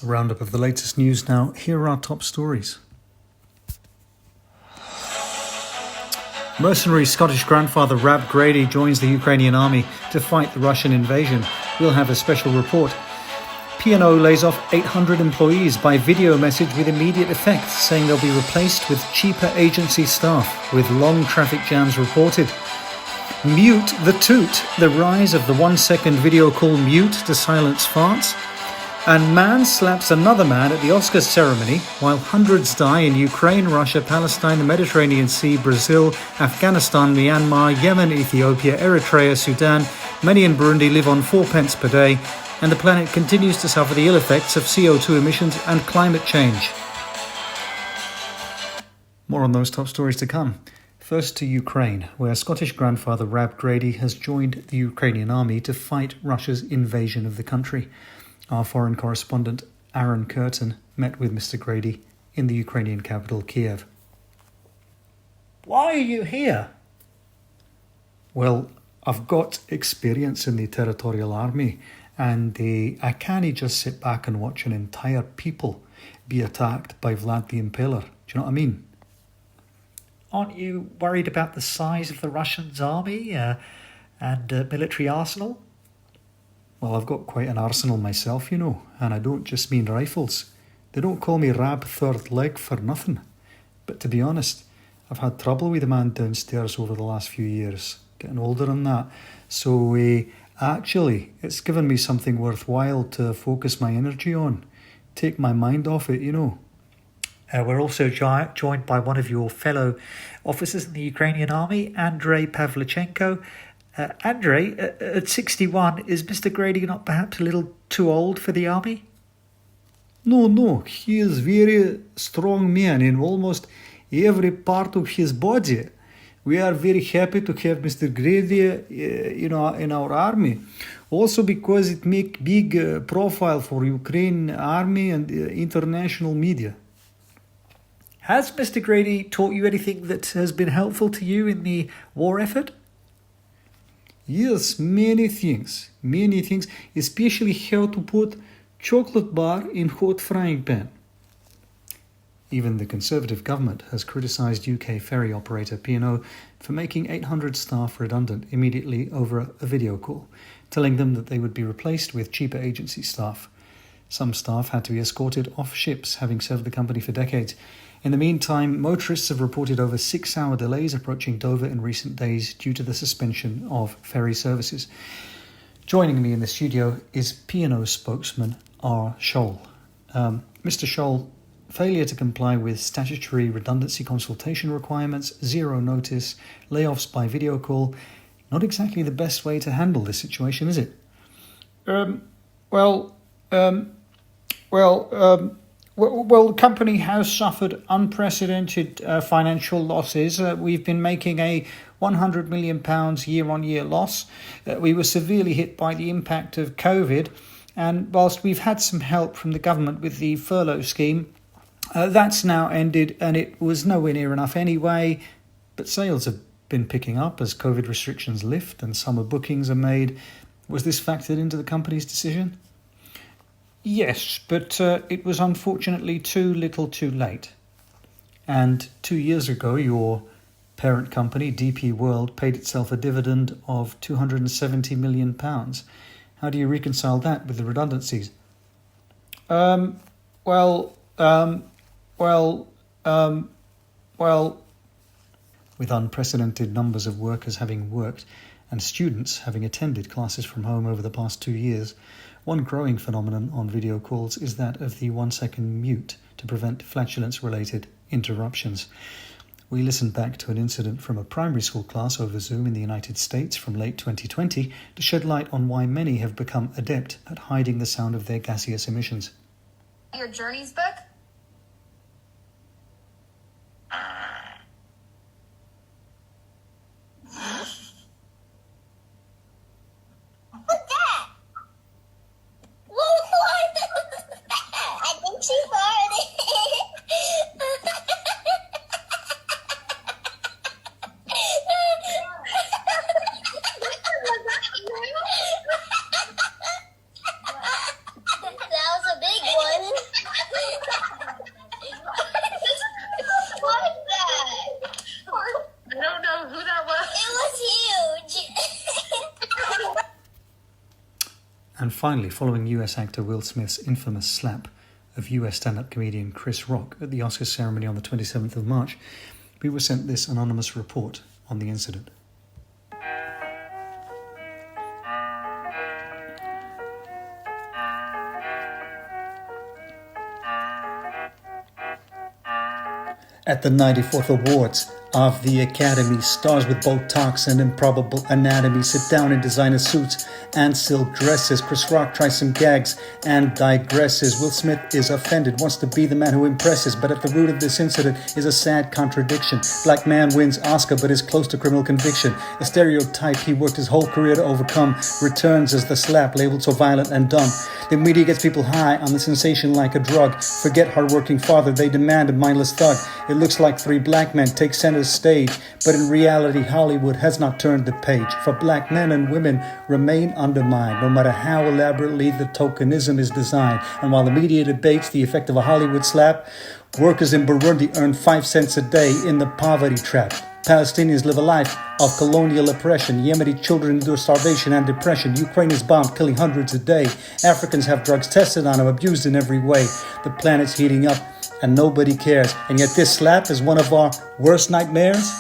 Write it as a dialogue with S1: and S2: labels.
S1: A roundup of the latest news now. Here are our top stories. Mercenary Scottish grandfather Rab Grady joins the Ukrainian army to fight the Russian invasion. We'll have a special report. P&O lays off 800 employees by video message with immediate effect, saying they'll be replaced with cheaper agency staff, with long traffic jams reported. Mute the toot, the rise of the 1-second video call mute to silence farts. And man slaps another man at the Oscars ceremony, while hundreds die in Ukraine, Russia, Palestine, the Mediterranean Sea, Brazil, Afghanistan, Myanmar, Yemen, Ethiopia, Eritrea, Sudan. Many in Burundi live on 4 pence per day, and the planet continues to suffer the ill effects of CO2 emissions and climate change. More on those top stories to come. First to Ukraine, where Scottish grandfather Rab Grady has joined the Ukrainian army to fight Russia's invasion of the country. Our foreign correspondent Aaron Curtin met with Mr. Grady in the Ukrainian capital, Kiev. Why are you here? Well, I've got experience in the territorial army, and I can't just sit back and watch an entire people be attacked by Vlad the Impaler. Do you know what I mean? Aren't you worried about the size of the Russian army and military arsenal? Well, I've got quite an arsenal myself, you know, and I don't just mean rifles. They don't call me Rab Third Leg for nothing. But to be honest, I've had trouble with the man downstairs over the last few years, getting older than that. So actually, it's given me something worthwhile to focus my energy on, take my mind off it, you know. We're also joined by one of your fellow officers in the Ukrainian army, Andrei Pavlichenko. Andrei, at 61, is Mr. Grady not perhaps a little too old for the army? No, he is very strong man in almost every part of his body. We are very happy to have Mr. Grady, in our army. Also because it make big profile for Ukraine army and international media. Has Mr. Grady taught you anything that has been helpful to you in the war effort? Yes, many things, especially how to put chocolate bar in hot frying pan. Even the Conservative government has criticised UK ferry operator P&O for making 800 staff redundant immediately over a video call, telling them that they would be replaced with cheaper agency staff. Some staff had to be escorted off ships, having served the company for decades. In the meantime, motorists have reported over 6-hour delays approaching Dover in recent days due to the suspension of ferry services. Joining me in the studio is P&O spokesman R. Scholl. Mr. Scholl, failure to comply with statutory redundancy consultation requirements, zero notice, layoffs by video call, not exactly the best way to handle this situation, is it? Well, the company has suffered unprecedented financial losses. We've been making a £100 million year-on-year loss. We were severely hit by the impact of COVID. And whilst we've had some help from the government with the furlough scheme, that's now ended and it was nowhere near enough anyway. But sales have been picking up as COVID restrictions lift and summer bookings are made. Was this factored into the company's decision? Yes, but it was unfortunately too little too late. And 2 years ago, your parent company, DP World, paid itself a dividend of £270 million. How do you reconcile that with the redundancies? With unprecedented numbers of workers having worked and students having attended classes from home over the past 2 years, one growing phenomenon on video calls is that of the 1-second mute to prevent flatulence-related interruptions. We listened back to an incident from a primary school class over Zoom in the United States from late 2020 to shed light on why many have become adept at hiding the sound of their gaseous emissions.
S2: Your journeys book?
S3: What's that? What? I think she farted. That was a big one.
S1: And finally, following US actor Will Smith's infamous slap of US stand-up comedian Chris Rock at the Oscars ceremony on the 27th of March, we were sent this anonymous report on the incident. At the 94th Awards of the Academy, stars with Botox and improbable anatomy sit down in designer suits and silk dresses. Chris Rock tries some gags and digresses. Will Smith is offended, wants to be the man who impresses, but at the root of this incident is a sad contradiction. Black man wins Oscar but is close to criminal conviction. A stereotype he worked his whole career to overcome returns as the slap labeled so violent and dumb. The media gets people high on the sensation like a drug. Forget hardworking father, they demand a mindless thug. It looks like three black men take center stage, but in reality Hollywood has not turned the page. For black men and women remain undermined, no matter how elaborately the tokenism is designed. And while the media debates the effect of a Hollywood slap, workers in Burundi earn 5 cents a day in the poverty trap. Palestinians live a life of colonial oppression. Yemeni children endure starvation and depression. Ukraine is bombed, killing hundreds a day. Africans have drugs tested on them, abused in every way. The planet's heating up and nobody cares. And yet this slap is one of our worst nightmares.